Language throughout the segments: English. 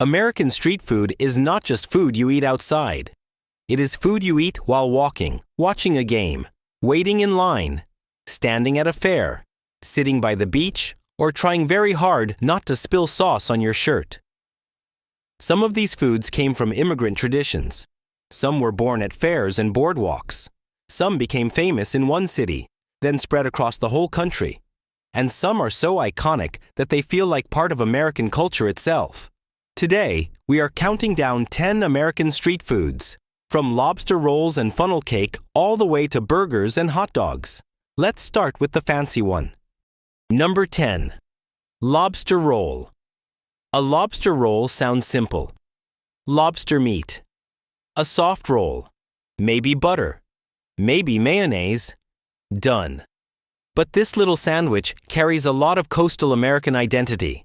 American street food is not just food you eat outside. It is food you eat while walking, watching a game, waiting in line, standing at a fair, sitting by the beach, or trying very hard not to spill sauce on your shirt. Some of these foods came from immigrant traditions. Some were born at fairs and boardwalks. Some became famous in one city, then spread across the whole country. And some are so iconic that they feel like part of American culture itself. Today, we are counting down 10 American street foods, from lobster rolls and funnel cake all the way to burgers and hot dogs. Let's start with the fancy one. Number 10. Lobster Roll. A lobster roll sounds simple. Lobster meat. A soft roll. Maybe butter. Maybe mayonnaise. Done. But this little sandwich carries a lot of coastal American identity.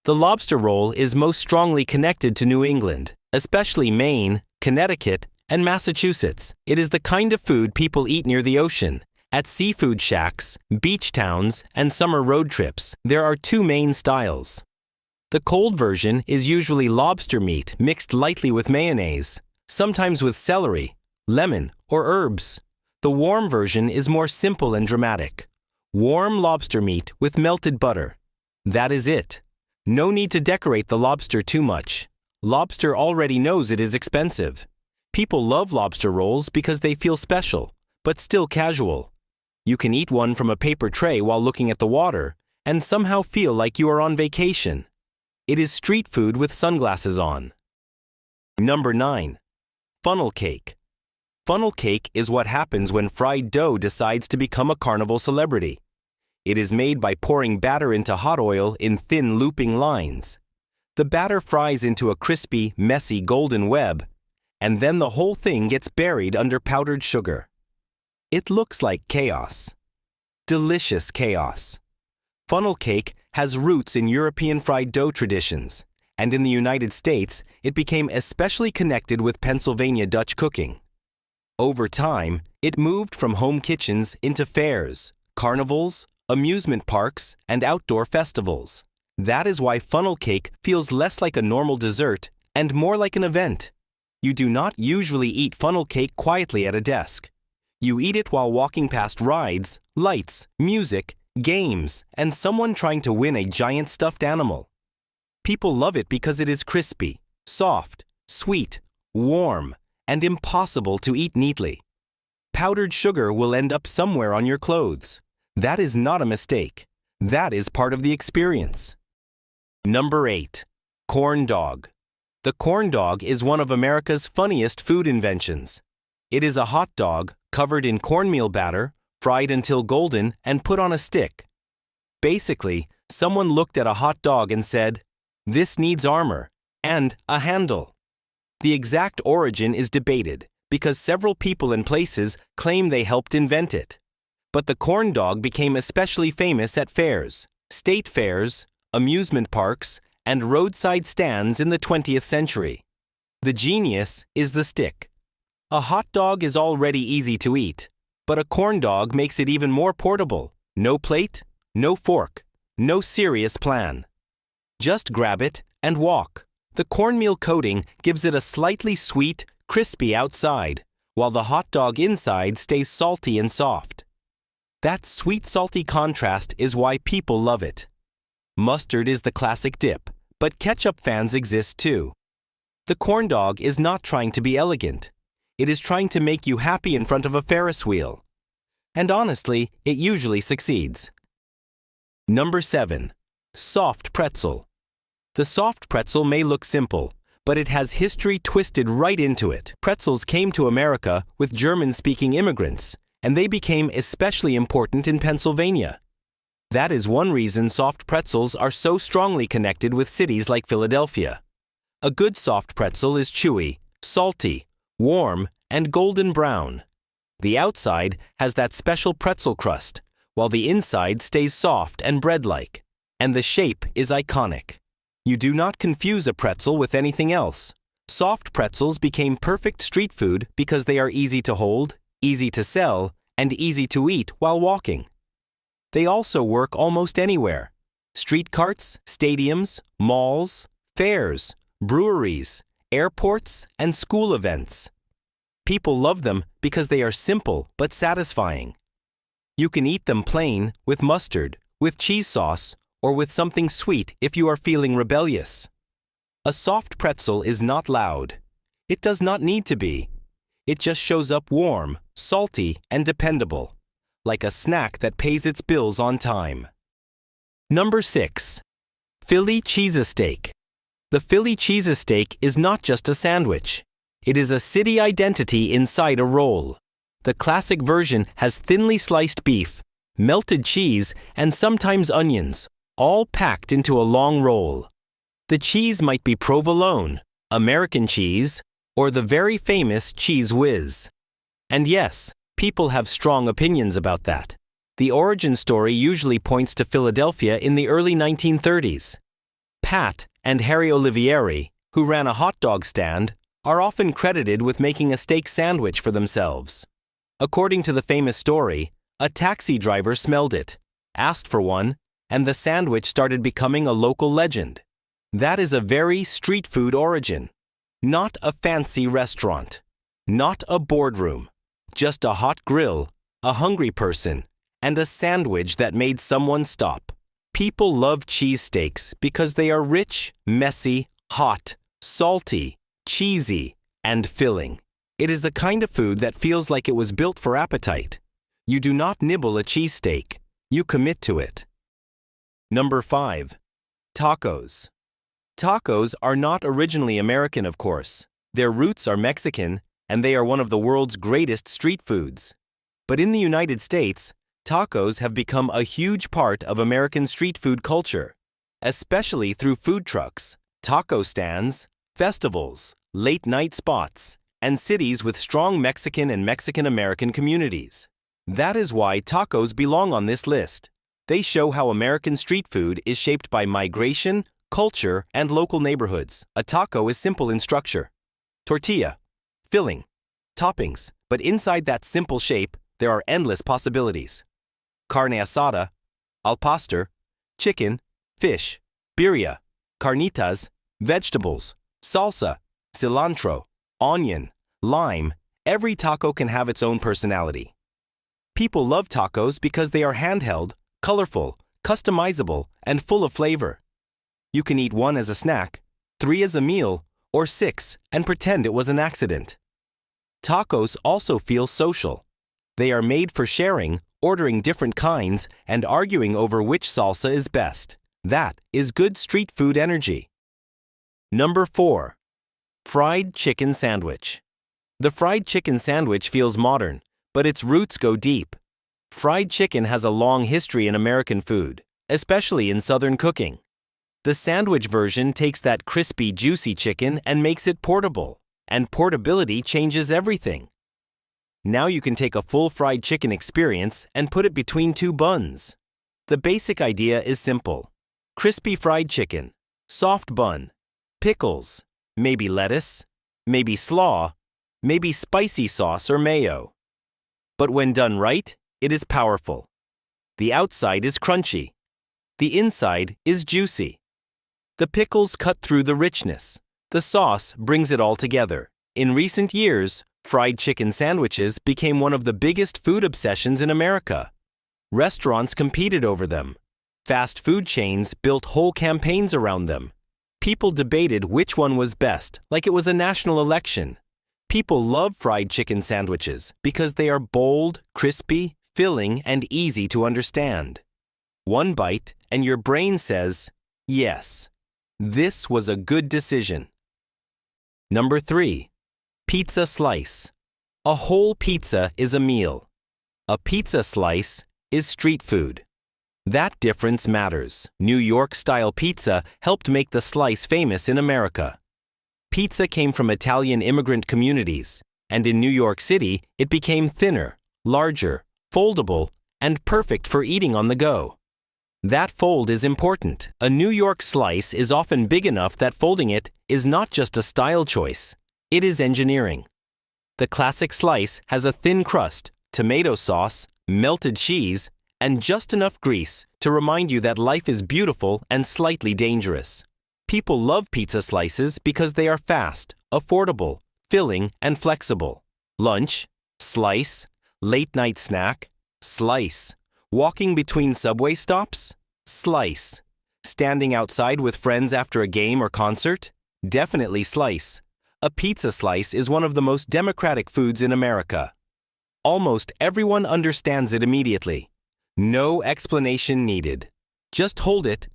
The lobster roll is most strongly connected to New England, especially Maine, Connecticut, and Massachusetts. It is the kind of food people eat near the ocean, at seafood shacks, beach towns, and summer road trips. There are two main styles. The cold version is usually lobster meat mixed lightly with mayonnaise, sometimes with celery, lemon, or herbs. The warm version is more simple and dramatic. Warm lobster meat with melted butter. That is it. No need to decorate the lobster too much. Lobster already knows it is expensive. People love lobster rolls because they feel special, but still casual. You can eat one from a paper tray while looking at the water and somehow feel like you are on vacation. It is street food with sunglasses on. Number 9. Funnel cake. Funnel cake is what happens when fried dough decides to become a carnival celebrity. It is made by pouring batter into hot oil in thin looping lines. The batter fries into a crispy, messy golden web, and then the whole thing gets buried under powdered sugar. It looks like chaos. Delicious chaos. Funnel cake has roots in European fried dough traditions, and in the United States, it became especially connected with Pennsylvania Dutch cooking. Over time, it moved from home kitchens into fairs, carnivals, amusement parks, and outdoor festivals. That is why funnel cake feels less like a normal dessert and more like an event. You do not usually eat funnel cake quietly at a desk. You eat it while walking past rides, lights, music, games, and someone trying to win a giant stuffed animal. People love it because it is crispy, soft, sweet, warm, and impossible to eat neatly. Powdered sugar will end up somewhere on your clothes. That is not a mistake. That is part of the experience. Number 8. Corn dog. The corn dog is one of America's funniest food inventions. It is a hot dog covered in cornmeal batter, fried until golden, and put on a stick. Basically, someone looked at a hot dog and said, "This needs armor and a handle." The exact origin is debated because several people and places claim they helped invent it. But the corn dog became especially famous at fairs, state fairs, amusement parks, and roadside stands in the 20th century. The genius is the stick. A hot dog is already easy to eat, but a corn dog makes it even more portable. No plate, no fork, no serious plan. Just grab it and walk. The cornmeal coating gives it a slightly sweet, crispy outside, while the hot dog inside stays salty and soft. That sweet-salty contrast is why people love it. Mustard is the classic dip, but ketchup fans exist too. The corn dog is not trying to be elegant. It is trying to make you happy in front of a Ferris wheel. And honestly, it usually succeeds. Number 7. Soft pretzel. The soft pretzel may look simple, but it has history twisted right into it. Pretzels came to America with German-speaking immigrants, and they became especially important in Pennsylvania. That is one reason soft pretzels are so strongly connected with cities like Philadelphia. A good soft pretzel is chewy, salty, warm, and golden brown. The outside has that special pretzel crust, while the inside stays soft and bread-like. And the shape is iconic. You do not confuse a pretzel with anything else. Soft pretzels became perfect street food because they are easy to hold, easy to sell, and easy to eat while walking. They also work almost anywhere. Street carts, stadiums, malls, fairs, breweries, airports, and school events. People love them because they are simple but satisfying. You can eat them plain, with mustard, with cheese sauce, or with something sweet if you are feeling rebellious. A soft pretzel is not loud. It does not need to be. It just shows up warm, salty, and dependable, like a snack that pays its bills on time. Number 6. Philly Cheesesteak. The Philly Cheesesteak is not just a sandwich. It is a city identity inside a roll. The classic version has thinly sliced beef, melted cheese, and sometimes onions, all packed into a long roll. The cheese might be provolone, American cheese, or the very famous Cheese Whiz. And yes, people have strong opinions about that. The origin story usually points to Philadelphia in the early 1930s. Pat and Harry Olivieri, who ran a hot dog stand, are often credited with making a steak sandwich for themselves. According to the famous story, a taxi driver smelled it, asked for one, and the sandwich started becoming a local legend. That is a very street food origin. Not a fancy restaurant. Not a boardroom. Just a hot grill, a hungry person, and a sandwich that made someone stop. People love cheesesteaks because they are rich, messy, hot, salty, cheesy, and filling. It is the kind of food that feels like it was built for appetite. You do not nibble a cheesesteak. You commit to it. Number 5. Tacos. Tacos are not originally American, of course. Their roots are Mexican, and they are one of the world's greatest street foods. But in the United States, tacos have become a huge part of American street food culture, especially through food trucks, taco stands, festivals, late-night spots, and cities with strong Mexican and Mexican-American communities. That is why tacos belong on this list. They show how American street food is shaped by migration, culture, and local neighborhoods. A taco is simple in structure. Tortilla, filling, toppings, but inside that simple shape, there are endless possibilities. Carne asada, al pastor, chicken, fish, birria, carnitas, vegetables, salsa, cilantro, onion, lime. Every taco can have its own personality. People love tacos because they are handheld, colorful, customizable, and full of flavor. You can eat 1 as a snack, 3 as a meal, or 6 and pretend it was an accident. Tacos also feel social. They are made for sharing, ordering different kinds, and arguing over which salsa is best. That is good street food energy. Number 4. Fried chicken sandwich. The fried chicken sandwich feels modern, but its roots go deep. Fried chicken has a long history in American food, especially in Southern cooking. The sandwich version takes that crispy, juicy chicken and makes it portable, and portability changes everything. Now you can take a full fried chicken experience and put it between 2 buns. The basic idea is simple. Crispy fried chicken, soft bun, pickles, maybe lettuce, maybe slaw, maybe spicy sauce or mayo. But when done right, it is powerful. The outside is crunchy. The inside is juicy. The pickles cut through the richness. The sauce brings it all together. In recent years, fried chicken sandwiches became one of the biggest food obsessions in America. Restaurants competed over them. Fast food chains built whole campaigns around them. People debated which one was best, like it was a national election. People love fried chicken sandwiches because they are bold, crispy, filling, and easy to understand. One bite, and your brain says, yes, this was a good decision. Number 3. Pizza slice. A whole pizza is a meal. A pizza slice is street food. That difference matters. New York-style pizza helped make the slice famous in America. Pizza came from Italian immigrant communities, and in New York City, it became thinner, larger, foldable, and perfect for eating on the go. That fold is important. A New York slice is often big enough that folding it is not just a style choice. It is engineering. The classic slice has a thin crust, tomato sauce, melted cheese, and just enough grease to remind you that life is beautiful and slightly dangerous. People love pizza slices because they are fast, affordable, filling, and flexible. Lunch, slice. Late-night snack, slice. Walking between subway stops, slice. Standing outside with friends after a game or concert, definitely slice. A pizza slice is one of the most democratic foods in America. Almost everyone understands it immediately. No explanation needed. Just hold it,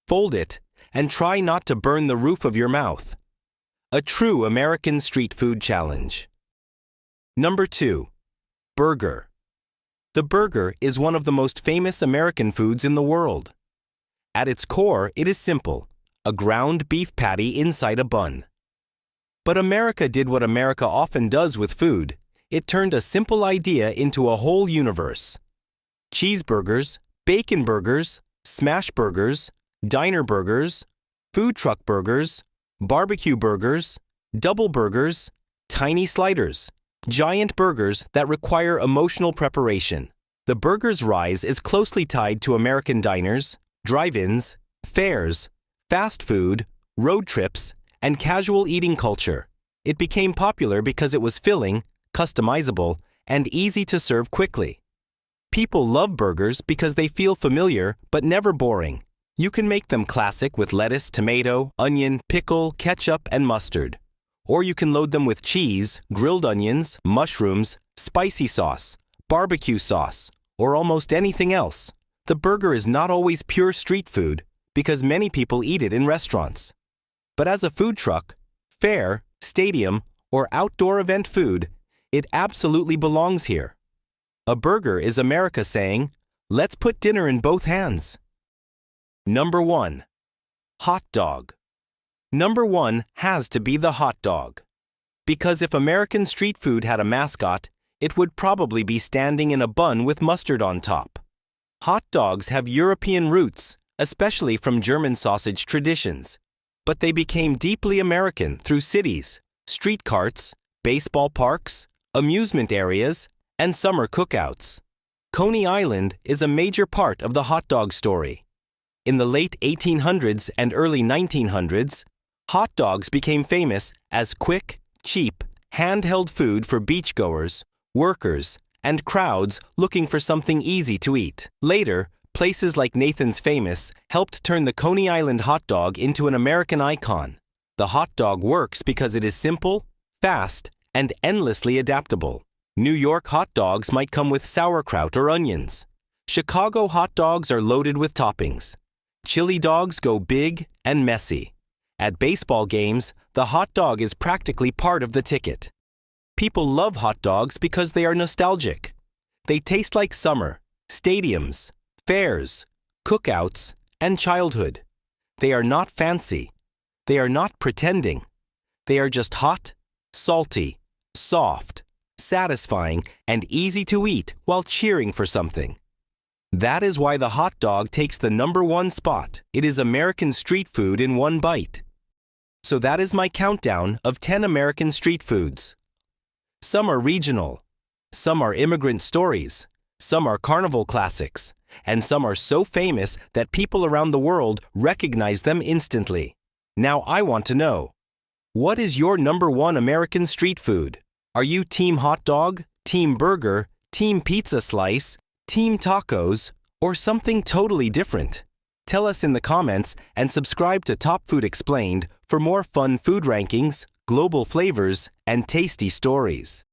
fold it, and try not to burn the roof of your mouth. A true American street food challenge. Number 2. Burger. The burger is one of the most famous American foods in the world. At its core, it is simple, a ground beef patty inside a bun. But America did what America often does with food. It turned a simple idea into a whole universe. Cheeseburgers, bacon burgers, smash burgers, diner burgers, food truck burgers, barbecue burgers, double burgers, tiny sliders, giant burgers that require emotional preparation. The burger's rise is closely tied to American diners, drive-ins, fairs, fast food, road trips, and casual eating culture. It became popular because it was filling, customizable, and easy to serve quickly. People love burgers because they feel familiar but never boring. You can make them classic with lettuce, tomato, onion, pickle, ketchup, and mustard. Or you can load them with cheese, grilled onions, mushrooms, spicy sauce, barbecue sauce, or almost anything else. The burger is not always pure street food because many people eat it in restaurants. But as a food truck, fair, stadium, or outdoor event food, it absolutely belongs here. A burger is America saying, let's put dinner in both hands. Number 1. Hot dog. Number 1 has to be the hot dog. Because if American street food had a mascot, it would probably be standing in a bun with mustard on top. Hot dogs have European roots, especially from German sausage traditions. But they became deeply American through cities, street carts, baseball parks, amusement areas, and summer cookouts. Coney Island is a major part of the hot dog story. In the late 1800s and early 1900s, hot dogs became famous as quick, cheap, handheld food for beachgoers, workers, and crowds looking for something easy to eat. Later, places like Nathan's Famous helped turn the Coney Island hot dog into an American icon. The hot dog works because it is simple, fast, and endlessly adaptable. New York hot dogs might come with sauerkraut or onions. Chicago hot dogs are loaded with toppings. Chili dogs go big and messy. At baseball games, the hot dog is practically part of the ticket. People love hot dogs because they are nostalgic. They taste like summer, stadiums, fairs, cookouts, and childhood. They are not fancy. They are not pretending. They are just hot, salty, soft, satisfying, and easy to eat while cheering for something. That is why the hot dog takes the number 1 spot. It is American street food in one bite. So that is my countdown of 10 American street foods. Some are regional, some are immigrant stories, some are carnival classics, and some are so famous that people around the world recognize them instantly. Now I want to know, what is your number 1 American street food? Are you team hot dog, team burger, team pizza slice, team tacos, or something totally different? Tell us in the comments and subscribe to Top Food Explained for more fun food rankings, global flavors, and tasty stories.